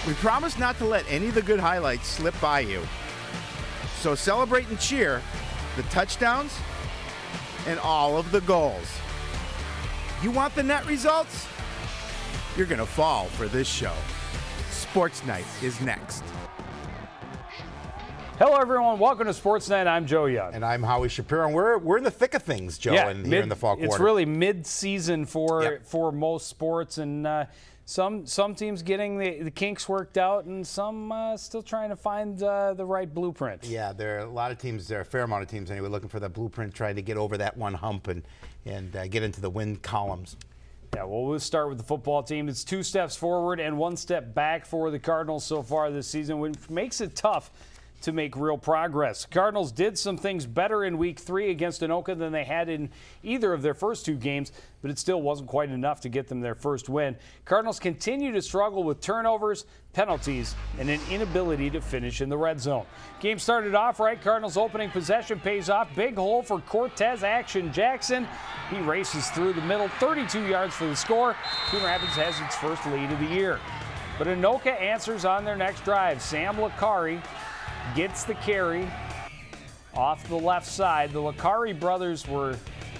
We promise not to let any of the good highlights slip by you. So celebrate and cheer the touchdowns and all of the goals. You want the net results? You're going to fall for this show. Sports Night is next. Hello, everyone. Welcome to Sports Night. I'm Joe Young. And I'm Howie Shapiro. And we're in the thick of things, Joe, here in the fall quarter. It's really mid-season for most sports, and some teams getting the kinks worked out, and some still trying to find the right blueprint. Yeah, there are a lot of teams, there are a fair amount of teams anyway, looking for that blueprint, trying to get over that one hump and get into the win columns. Yeah, well, we'll start with the football team. It's 2 steps forward and 1 step back for the Cardinals so far this season, which makes it tough to make real progress. Cardinals did some things better in Week 3 against Anoka than they had in either of their first 2 games, but it still wasn't quite enough to get them their first win. Cardinals continue to struggle with turnovers, penalties, and an inability to finish in the red zone. Game started off right. Cardinals opening possession pays off. Big hole for Cortez Action Jackson. He races through the middle, 32 yards for the score. Coon Rapids has its first lead of the year. But Anoka answers on their next drive. Sam Licari gets the carry off the left side. The Licari brothers were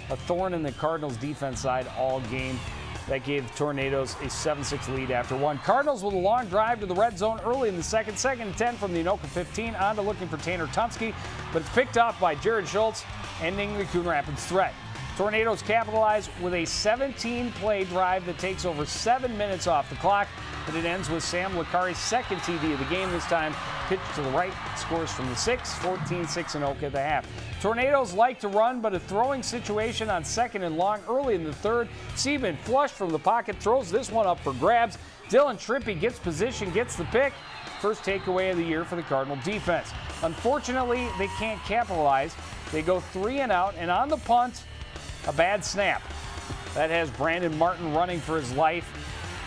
a thorn in the Cardinals' defense side all game. That gave the Tornadoes a 7-6 lead after 1. Cardinals with a long drive to the red zone early in the second and 10 from the Anoka 15, on to looking for Tanner Tunsky, but it's picked off by Jared Schultz, ending the Coon Rapids threat. Tornadoes capitalize with a 17-play drive that takes over 7 minutes off the clock, but it ends with Sam Licari's second TD of the game, this time pitched to the right, scores from the 6, 14-6 Anoka at the half. Tornadoes like to run, but a throwing situation on 2nd and long early in the 3rd. Seaman flushed from the pocket, throws this one up for grabs. Dylan Shrimpy gets position, gets the pick. First takeaway of the year for the Cardinal defense. Unfortunately, they can't capitalize. They go 3 and out, and on the punt, a bad snap. That has Brandon Martin running for his life.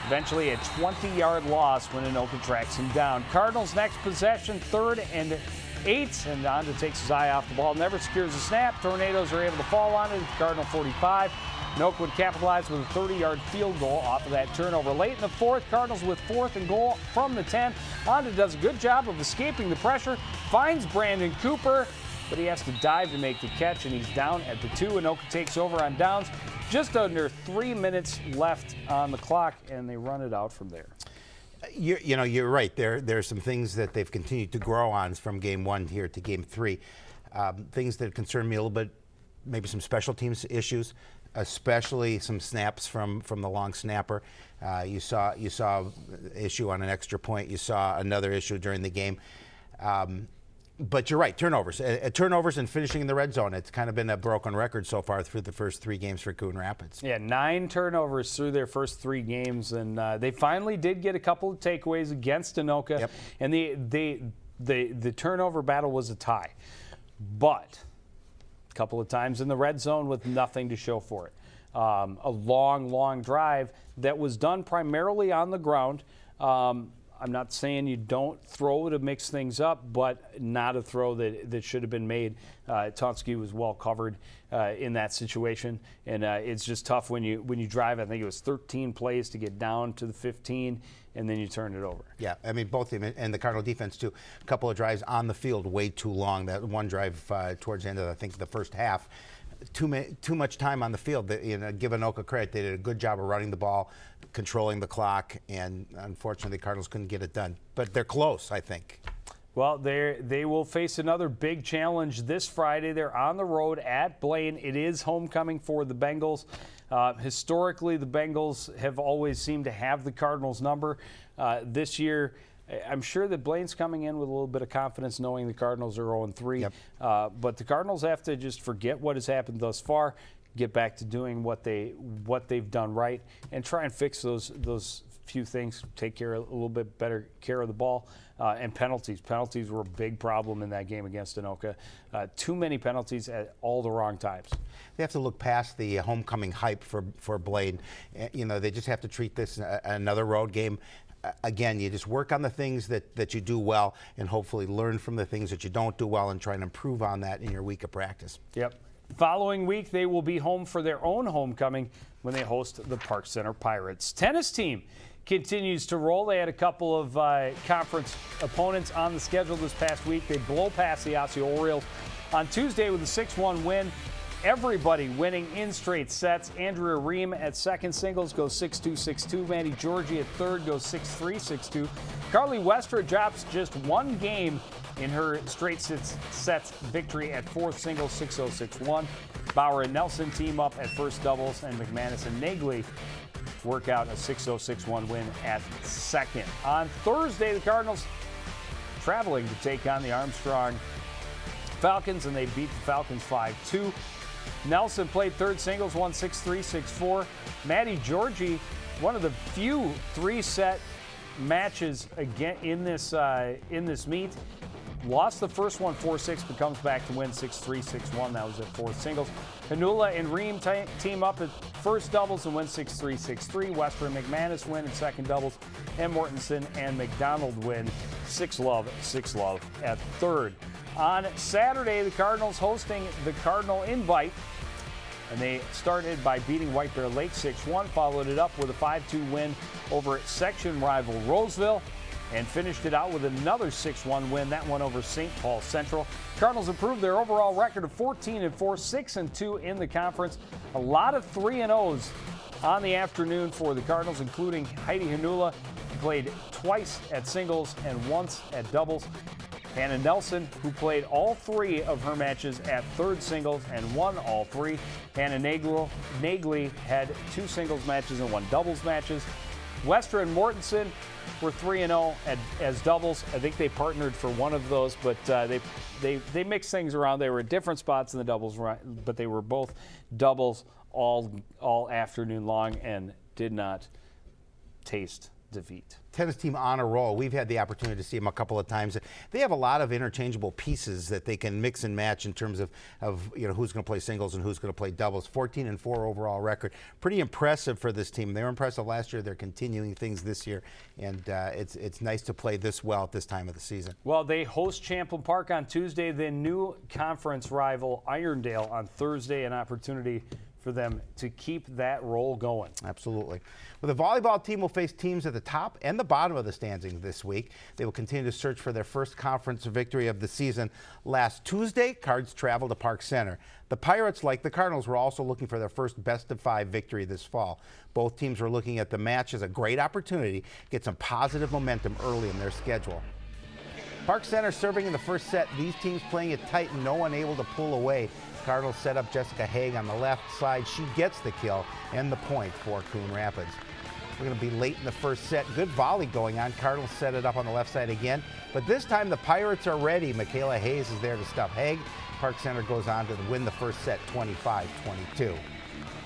Eventually a 20-yard loss when Anoka tracks him down. Cardinals next possession, 3rd and 8, and Onda takes his eye off the ball, never secures the snap. Tornadoes are able to fall on it at the Cardinal 45. Anoka would capitalize with a 30-yard field goal off of that turnover. Late in the 4th, Cardinals with 4th and goal from the 10. Onda does a good job of escaping the pressure, finds Brandon Cooper, but he has to dive to make the catch, and he's down at the 2. Anoka takes over on downs. Just under 3 minutes left on the clock, and they run it out from there. You're right. There's some things that they've continued to grow on from game 1 here to game 3. Things that concern me a little bit, maybe some special teams issues, especially some snaps from the long snapper. You saw issue on an extra point. You saw another issue during the game. But you're right, turnovers. Turnovers and finishing in the red zone. It's kind of been a broken record so far through the first 3 games for Coon Rapids. Yeah, 9 turnovers through their first 3 games, and they finally did get a couple of takeaways against Anoka. Yep. And the turnover battle was a tie. But a couple of times in the red zone with nothing to show for it. A long drive that was done primarily on the ground. I'm not saying you don't throw to mix things up, but not a throw that should have been made. Tunsky was well covered in that situation, and it's just tough when you drive. I think it was 13 plays to get down to the 15, and then you turn it over. Yeah, I mean, both of them, and the Cardinal defense too. A couple of drives on the field way too long. That one drive towards the end of, I think, the first half. Too much time on the field. Give Anoka credit. They did a good job of running the ball, controlling the clock, and unfortunately, the Cardinals couldn't get it done. But they're close, I think. Well, they will face another big challenge this Friday. They're on the road at Blaine. It is homecoming for the Bengals. Historically, the Bengals have always seemed to have the Cardinals' number. This year, I'm sure that Blaine's coming in with a little bit of confidence knowing the Cardinals are 0-3. Yep. But the Cardinals have to just forget what has happened thus far, get back to doing what they've done right, and try and fix those few things, take care a little bit better care of the ball, and penalties. Penalties were a big problem in that game against Anoka. Too many penalties at all the wrong times. They have to look past the homecoming hype for Blaine. They just have to treat this another road game. Again, you just work on the things that you do well and hopefully learn from the things that you don't do well and try and improve on that in your week of practice. Yep. Following week, they will be home for their own homecoming when they host the Park Center Pirates. Tennis team continues to roll. They had a couple of conference opponents on the schedule this past week. They blow past the Osseo Orioles on Tuesday with a 6-1 win. Everybody winning in straight sets. Andrea Ream at second singles goes 6-2, 6-2. Maddie Georgie at third goes 6-3, 6-2. Carly Westra drops just one game in her straight sets victory at fourth singles, 6-0, 6-1. Bauer and Nelson team up at first doubles, and McManus and Nagley work out a 6-0, 6-1 win at second. On Thursday, the Cardinals traveling to take on the Armstrong Falcons, and they beat the Falcons 5-2. Nelson played third singles, won 6-3, 6-4. Maddie Georgie, one of the few three-set matches again in this meet. Lost the first one 4-6, but comes back to win 6-3, 6-1. That was at fourth singles. Hanula and Ream team up at first doubles and win 6-3, 6-3. Westra and McManus win in second doubles. And Mortensen and McDonald win 6-love, 6-love at third. On Saturday, the Cardinals hosting the Cardinal Invite. And they started by beating White Bear Lake 6-1, followed it up with a 5-2 win over section rival Roseville, and finished it out with another 6-1 win, that one over St. Paul Central. Cardinals improved their overall record of 14-4, 6-2 in the conference. A lot of 3-0s on the afternoon for the Cardinals, including Heidi Hanula, who played twice at singles and once at doubles. Hannah Nelson, who played all three of her matches at third singles and won all three. Hannah Nagley had two singles matches and one doubles matches. Westra and Mortensen were 3-0 as doubles. I think they partnered for one of those, but they mixed things around. They were at different spots in the doubles, but they were both doubles all afternoon long and did not taste defeat. Tennis team on a roll. We've had the opportunity to see them a couple of times. They have a lot of interchangeable pieces that they can mix and match in terms of who's going to play singles and who's going to play doubles. 14-4 overall record. Pretty impressive for this team. They were impressive last year. They're continuing things this year, and it's nice to play this well at this time of the season. Well, they host Champlin Park on Tuesday, then new conference rival Irondale on Thursday, an opportunity for them to keep that roll going. Absolutely. Well, the volleyball team will face teams at the top and the bottom of the standings this week. They will continue to search for their first conference victory of the season. Last Tuesday, Cards traveled to Park Center. The Pirates, like the Cardinals, were also looking for their first best-of-5 victory this fall. Both teams were looking at the match as a great opportunity to get some positive momentum early in their schedule. Park Center serving in the first set. These teams playing it tight and no one able to pull away. Cardinals set up Jessica Haig on the left side. She gets the kill and the point for Coon Rapids. We're going to be late in the first set. Good volley going on. Cardinals set it up on the left side again. But this time the Pirates are ready. Michaela Hayes is there to stop Haig. Park Center goes on to win the first set 25-22.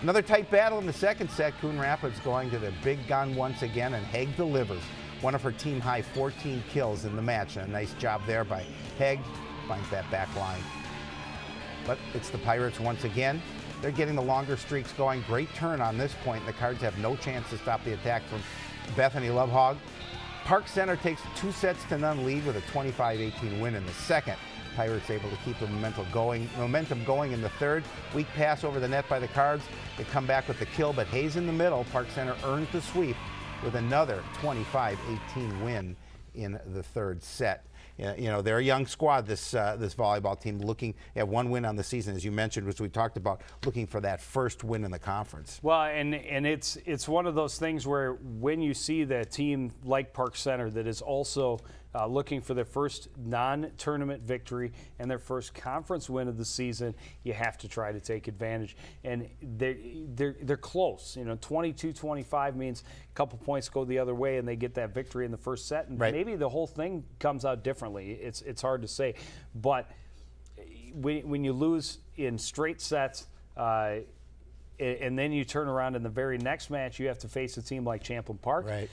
Another tight battle in the second set. Coon Rapids going to the big gun once again, and Haig delivers. One of her team high 14 kills in the match, and a nice job there by Haig. Finds that back line. But it's the Pirates once again. They're getting the longer streaks going. Great turn on this point. The Cards have no chance to stop the attack from Bethany Lovehog. Park Center takes 2-0 lead with a 25-18 win in the second. Pirates able to keep the momentum going in the third. Weak pass over the net by the Cards. They come back with the kill, but Hayes in the middle. Park Center earns the sweep with another 25-18 win in the third set. They're a young squad, this volleyball team, looking at one win on the season, as you mentioned, which we talked about, looking for that first win in the conference. Well, and it's one of those things where when you see that team like Park Center that is also looking for their first non-tournament victory and their first conference win of the season, you have to try to take advantage. And they're close. 22-25 means a couple points go the other way and they get that victory in the first set. And maybe the whole thing comes out differently. It's hard to say. But when you lose in straight sets, and then you turn around in the very next match, you have to face a team like Champlin Park. Right.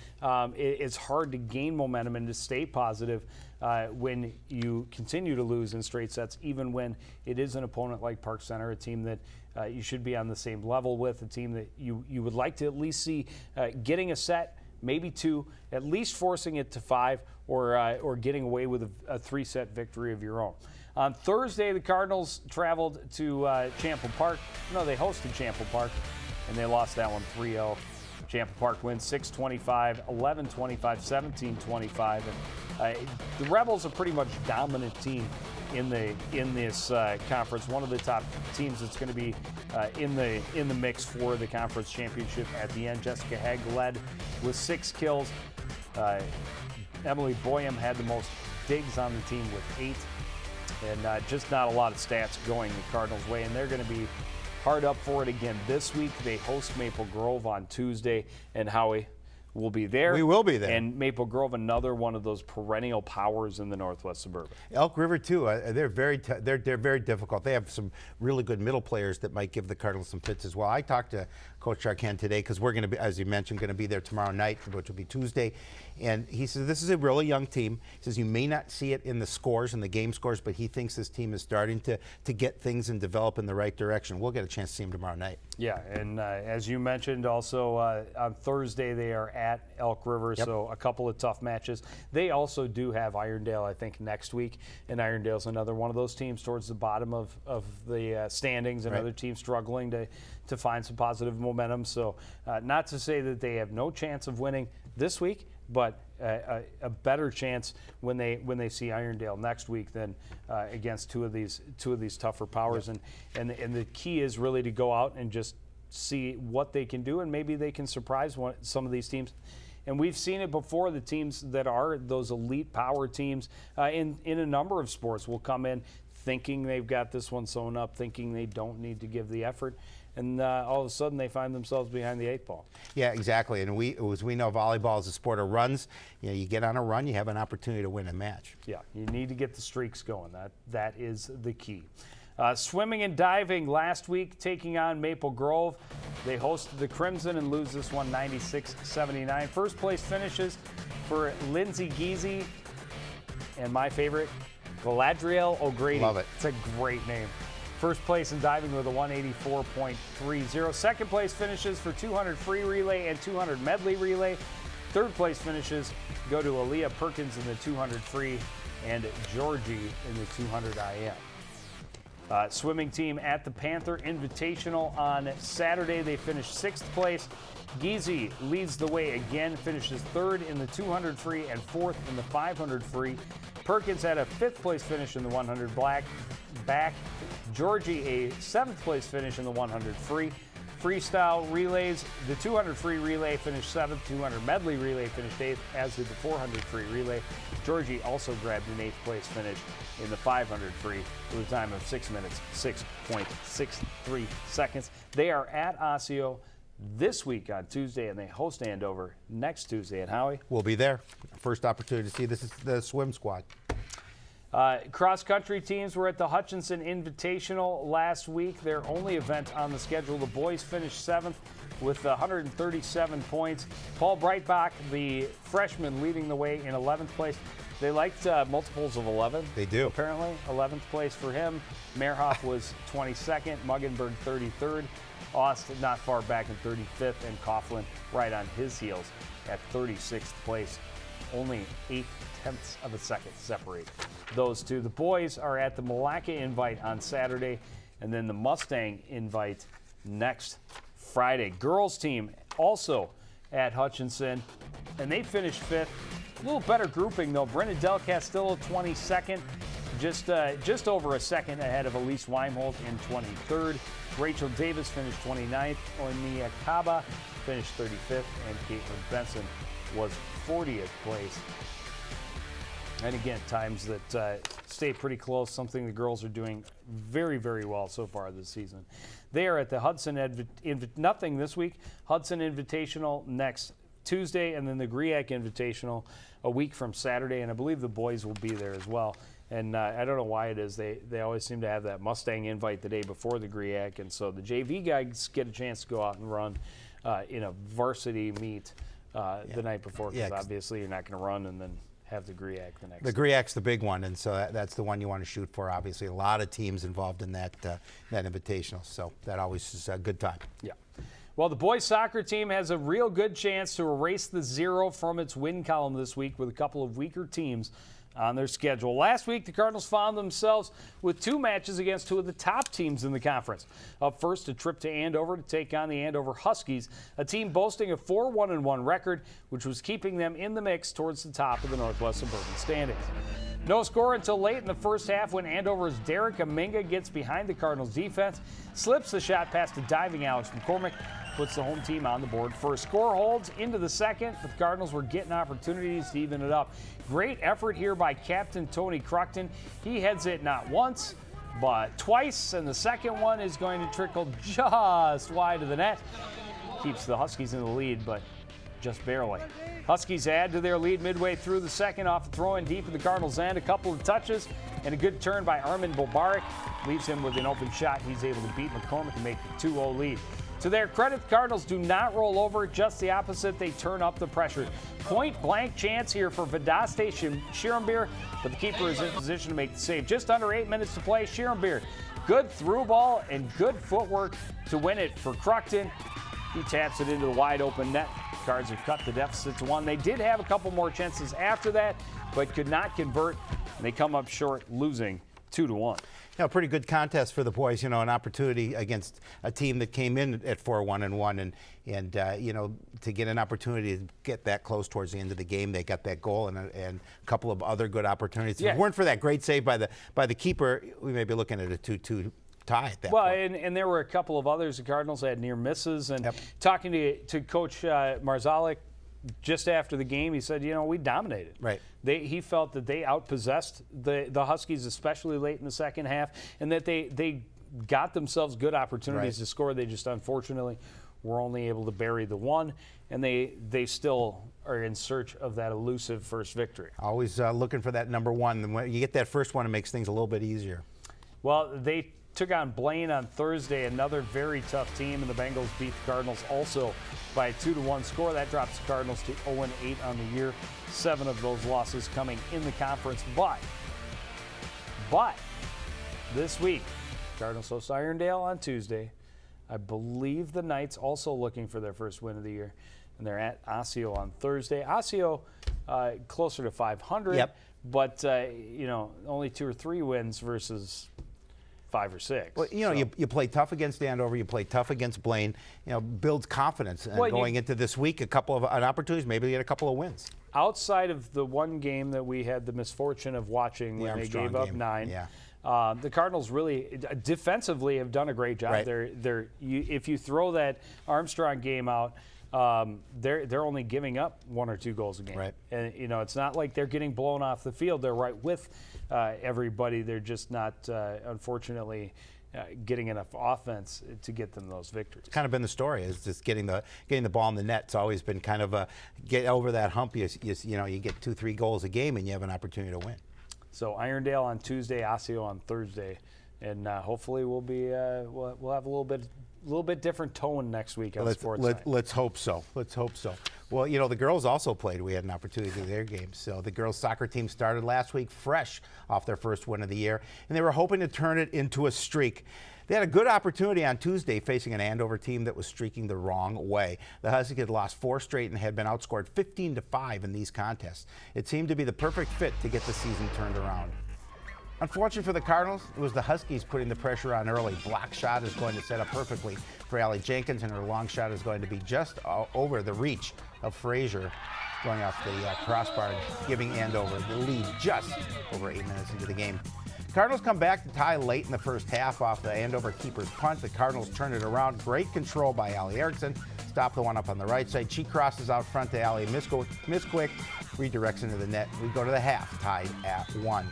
It's hard to gain momentum and to stay positive when you continue to lose in straight sets, even when it is an opponent like Park Center, a team that you should be on the same level with, a team that you would like to at least see getting a set, maybe two, at least forcing it to 5, or getting away with a 3-set victory of your own. On Thursday, the Cardinals traveled to Champlin Park. No, they hosted Champlin Park, and they lost that one 3-0 Champa Park wins 6-25, 11-25, 17-25. And the Rebels are pretty much dominant team in this conference. One of the top teams that's going to be in the mix for the conference championship at the end. Jessica Hegg led with 6 kills. Emily Boyum had the most digs on the team with 8. And just not a lot of stats going the Cardinals' way. And they're going to be hard up for it again this week. They host Maple Grove on Tuesday, and Howie will be there. We will be there. And Maple Grove, another one of those perennial powers in the Northwest Suburban. Elk River too. They're very difficult. They have some really good middle players that might give the Cardinals some fits as well. I talked to Coach Charcan today because we're going to be, as you mentioned, going to be there tomorrow night, which will be Tuesday. And he says this is a really young team. He says you may not see it in the scores, in the game scores, but he thinks this team is starting to get things and develop in the right direction. We'll get a chance to see him tomorrow night. Yeah, and as you mentioned, also on Thursday they are at Elk River, so a couple of tough matches. They also do have Irondale, I think, next week, and Irondale's another one of those teams towards the bottom of the standings, and other teams struggling to find some positive momentum. So not to say that they have no chance of winning this week, but a better chance when they see Irondale next week than against two of these tougher powers. And the key is really to go out and just see what they can do, and maybe they can surprise some of these teams. And we've seen it before. The teams that are those elite power teams in a number of sports will come in thinking they've got this one sewn up, thinking they don't need to give the effort. And all of a sudden, they find themselves behind the 8 ball. Yeah, exactly. And as we know, volleyball is a sport of runs. You get on a run, you have an opportunity to win a match. Yeah, you need to get the streaks going. That is the key. Swimming and diving last week, taking on Maple Grove. They hosted the Crimson and lose this one 96-79. First place finishes for Lindsay Geezy and my favorite, Galadriel O'Grady. Love it. It's a great name. First place in diving with a 184.30. Second place finishes for 200 free relay and 200 medley relay. Third place finishes go to Aaliyah Perkins in the 200 free and Georgie in the 200 IM. Swimming team at the Panther Invitational on Saturday. They finished 6th place. Geezy leads the way again, finishes 3rd in the 200 free and 4th in the 500 free. Perkins had a 5th place finish in the 100 back. Georgie a 7th place finish in the 100 free. Freestyle relays, the 200 free relay finished 7th, 200 medley relay finished 8th, as did the 400 free relay. Georgie also grabbed an 8th place finish in the 500 free with a time of 6 minutes, 6.63 seconds. They are at Osseo this week on Tuesday, and they host Andover next Tuesday. And Howie? We'll be there. First opportunity to see this is the swim squad. Cross-country teams were at the Hutchinson Invitational last week, their only event on the schedule. The boys finished 7th with 137 points. Paul Breitbach, the freshman, leading the way in 11th place. They liked multiples of 11. They do. Apparently, 11th place for him. Mehrhoff was 22nd, Muggenberg 33rd, Aust not far back in 35th, and Coughlin right on his heels at 36th place. Only 8/10 of a second separate those two. The boys are at the Malacca Invite on Saturday, and then the Mustang Invite next Friday. Girls team also at Hutchinson, and they finished 5th. A little better grouping though. Brenda Del Castillo 22nd, just over a second ahead of Elise Weimholt in 23rd. Rachel Davis finished 29th. Onia Kaba finished 35th, and Caitlin Benson was 40th place. And again, times that stay pretty close, something the girls are doing very, very well so far this season. They are at the Hudson nothing this week. Hudson Invitational next Tuesday, and then the GRIAC Invitational a week from Saturday, and I believe the boys will be there as well. And I don't know why it is. They always seem to have that Mustang Invite the day before the GRIAC, and so the JV guys get a chance to go out and run in a varsity meet the night before, because obviously you're not going to run and then have the GRIAC the next. The GRIAC's the big one, and so that's the one you want to shoot for. Obviously, a lot of teams involved in that invitational, so that always is a good time. Yeah. Well, the boys soccer team has a real good chance to erase the 0 from its win column this week with a couple of weaker teams on their schedule. Last week, the Cardinals found themselves with 2 matches against 2 of the top teams in the conference. Up first, a trip to Andover to take on the Andover Huskies, a team boasting a 4-1-1 record, which was keeping them in the mix towards the top of the Northwest Suburban standings. No score until late in the first half when Andover's Derek Aminga gets behind the Cardinals defense, slips the shot past a diving Alex McCormick, puts the home team on the board first. Score holds into the second, but the Cardinals were getting opportunities to even it up. Great effort here by Captain Tony Cruckton. He heads it not once, but twice, and the second one is going to trickle just wide of the net. Keeps the Huskies in the lead, but just barely. Huskies add to their lead midway through the second off a throw-in deep in the Cardinals' end. A couple of touches and a good turn by Armin Bobarik leaves him with an open shot. He's able to beat McCormick and make the 2-0 lead. To their credit, the Cardinals do not roll over, just the opposite. They turn up the pressure. Point-blank chance here for Vedaste Schirembeer, but the keeper is in position to make the save. Just under 8 minutes to play. Schirembeer, good through ball and good footwork to win it for Cruckton. He taps it into the wide-open net. Cards have cut the deficit to 1. They did have a couple more chances after that, but could not convert, and they come up short, losing 2-1. Pretty good contest for the boys. An opportunity against a team that came in at 4-1-1, and to get an opportunity to get that close towards the end of the game. They got that goal and a couple of other good opportunities. If it weren't for that great save by the keeper, we may be looking at a 2-2 tie at that point. And there were a couple of others. The Cardinals had near misses. And talking to Coach Marzalek just after the game, he said, we dominated. Right. He felt that they outpossessed the Huskies, especially late in the second half, and that they got themselves good opportunities to score. They just unfortunately were only able to bury the one, and they still are in search of that elusive first victory. Always looking for that number one. And when you get that first one, it makes things a little bit easier. Well, they took on Blaine on Thursday, another very tough team, and the Bengals beat the Cardinals also by a 2-1 score. That drops the Cardinals to 0-8 on the year. 7 of those losses coming in the conference. But this week, Cardinals host Irondale on Tuesday. I believe the Knights also looking for their first win of the year, and they're at Osseo on Thursday. Osseo closer to 500, but only 2 or 3 wins versus 5 or 6. Well, you play tough against Andover, you play tough against Blaine. Builds confidence. And going into this week, a couple of opportunities, maybe get a couple of wins. Outside of the one game that we had the misfortune of watching when they gave up 9, the Cardinals really defensively have done a great job. Right. If you throw that Armstrong game out, they're only giving up 1 or 2 goals a game. Right. And it's not like they're getting blown off the field. They're right with everybody. They're just not, unfortunately, getting enough offense to get them those victories. It's kind of been the story, is just getting the ball in the net. It's always been kind of get over that hump. You get 2-3 goals a game and you have an opportunity to win. So Irondale on Tuesday, Osseo on Thursday, and hopefully we'll have a little bit different tone next week on Sportsnight. Let's hope so. Well, the girls also played. We had an opportunity to do their games. So the girls soccer team started last week fresh off their first win of the year, and they were hoping to turn it into a streak. They had a good opportunity on Tuesday facing an Andover team that was streaking the wrong way. The Huskies had lost 4 straight and had been outscored 15-5 in these contests. It seemed to be the perfect fit to get the season turned around. Unfortunately for the Cardinals, it was the Huskies putting the pressure on early. Block shot is going to set up perfectly for Allie Jenkins, and her long shot is going to be just over the reach of Frazier, going off the crossbar, giving Andover the lead just over 8 minutes into the game. Cardinals come back to tie late in the first half off the Andover keeper's punt. The Cardinals turn it around. Great control by Allie Erickson. Stop the one up on the right side. She crosses out front to Allie Misquick, redirects into the net. We go to the half, tied at 1.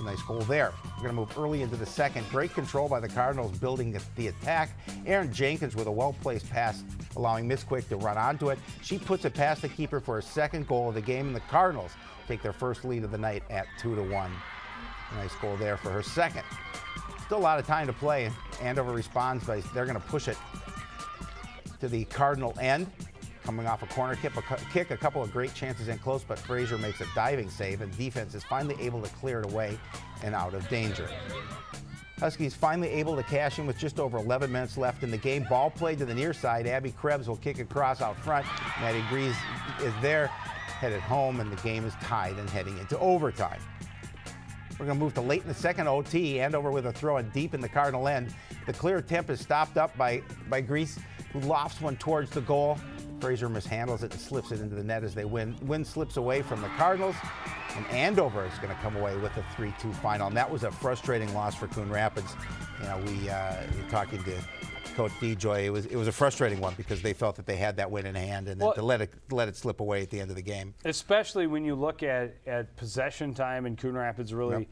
Nice goal there. We're going to move early into the second. Great control by the Cardinals, building the attack. Erin Jenkins with a well-placed pass, allowing Misquick to run onto it. She puts it past the keeper for her second goal of the game, and the Cardinals take their first lead of the night at 2-1. Nice goal there for her second. Still a lot of time to play. Andover responds by they're going to push it to the Cardinal end. Coming off a corner kick, a couple of great chances in close, but Frazier makes a diving save, and defense is finally able to clear it away and out of danger. Huskies finally able to cash in with just over 11 minutes left in the game. Ball played to the near side. Abby Krebs will kick across out front. Maddie Grease is there. headed home, and the game is tied and heading into overtime. We're going to move to late in the second OT. Andover with a throw in deep in the Cardinal end. The clear attempt is stopped up by Grease, who lofts one towards the goal. Frazier mishandles it and slips it into the net as they win. Win slips away from the Cardinals, and Andover is going to come away with a 3-2 final. And that was a frustrating loss for Coon Rapids. You know, we're talking to Coach DeJoy. It was a frustrating one because they felt that they had that win in hand, and then to let it slip away at the end of the game. Especially when you look at possession time, and Coon Rapids really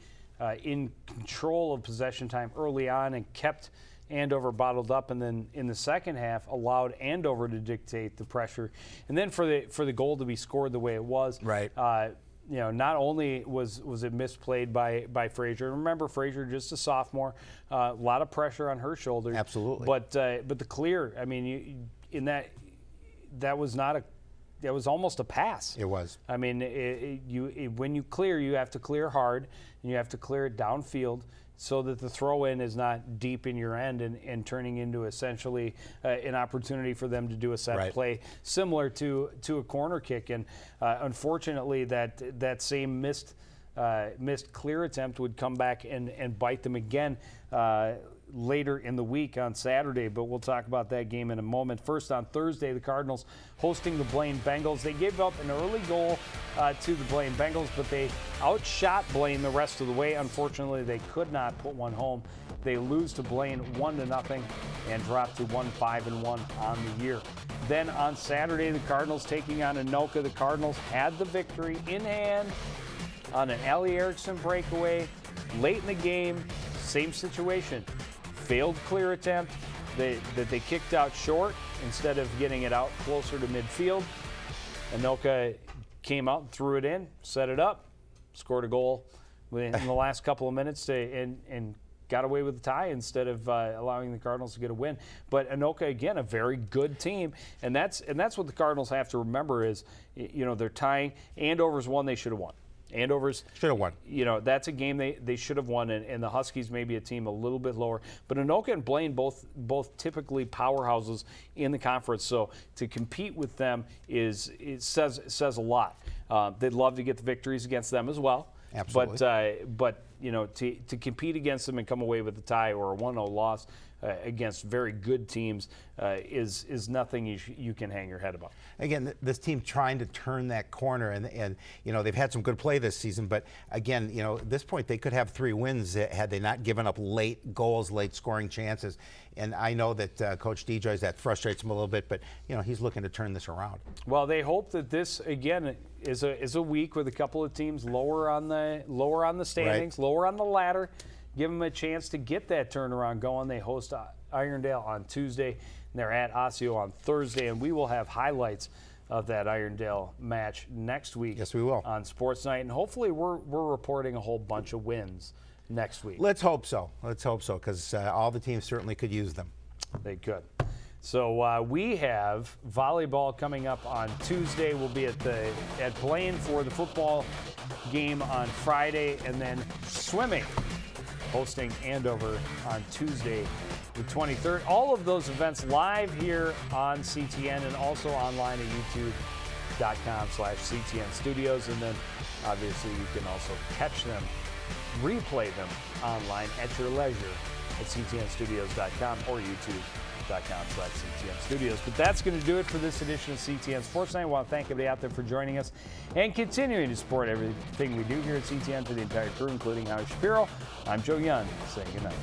in control of possession time early on and kept Andover bottled up, and then in the second half allowed Andover to dictate the pressure, and then for the goal to be scored the way it was. Right. You know, not only was it misplayed by Frazier. Remember, Frazier just a sophomore, a lot of pressure on her shoulders. Absolutely. But the clear, I mean, that was not a. That was almost a pass. It was. I mean, when you clear, you have to clear hard, and you have to clear it downfield so that the throw-in is not deep in your end and turning into essentially an opportunity for them to do a set play similar to a corner kick. And unfortunately, that same missed clear attempt would come back and bite them again later in the week on Saturday, but we'll talk about that game in a moment. First, on Thursday, the Cardinals hosting the Blaine Bengals. They gave up an early goal to the Blaine Bengals, but they outshot Blaine the rest of the way. Unfortunately, they could not put one home. They lose to Blaine 1-0 and drop to 1-5-1 on the year. Then on Saturday, the Cardinals taking on Anoka. The Cardinals had the victory in hand on an Allie Erickson breakaway late in the game. Same situation. Failed clear attempt that they kicked out short instead of getting it out closer to midfield. Anoka came out and threw it in, set it up, scored a goal in the last couple of minutes and got away with the tie instead of allowing the Cardinals to get a win. But Anoka, again, a very good team, and that's what the Cardinals have to remember is, you know, they're tying. Andover's one they should have won. Andover's should have won. You know, that's a game they should have won, and the Huskies may be a team a little bit lower. But Anoka and Blaine both typically powerhouses in the conference, so to compete with them says a lot. They'd love to get the victories against them as well. Absolutely. But you know, to compete against them and come away with a tie or a 1-0 loss against very good teams is nothing you can hang your head about. Again, this team trying to turn that corner, and you know, they've had some good play this season, but again, you know, at this point they could have 3 wins had they not given up late goals, late scoring chances. And I know that Coach DeJoy, that frustrates him a little bit, but you know, he's looking to turn this around. Well, they hope that this again is a week with a couple of teams lower on the standings, lower on the ladder. Give them a chance to get that turnaround going. They host Irondale on Tuesday, and they're at Osseo on Thursday, and we will have highlights of that Irondale match next week. Yes, we will. On Sportsnight, and hopefully we're reporting a whole bunch of wins next week. Let's hope so. Let's hope so, because all the teams certainly could use them. They could. So we have volleyball coming up on Tuesday. We'll be at Blaine for the football game on Friday, and then swimming, hosting Andover on Tuesday the 23rd. All of those events live here on CTN and also online at youtube.com/CTN Studios. And then obviously you can also catch them, replay them online at your leisure at ctnstudios.com or youtube.com/CTN Studios. But that's going to do it for this edition of CTN Sports Night. I want to thank everybody out there for joining us and continuing to support everything we do here at CTN. For the entire crew, including Howie Shapiro, I'm Joe Young, saying good night.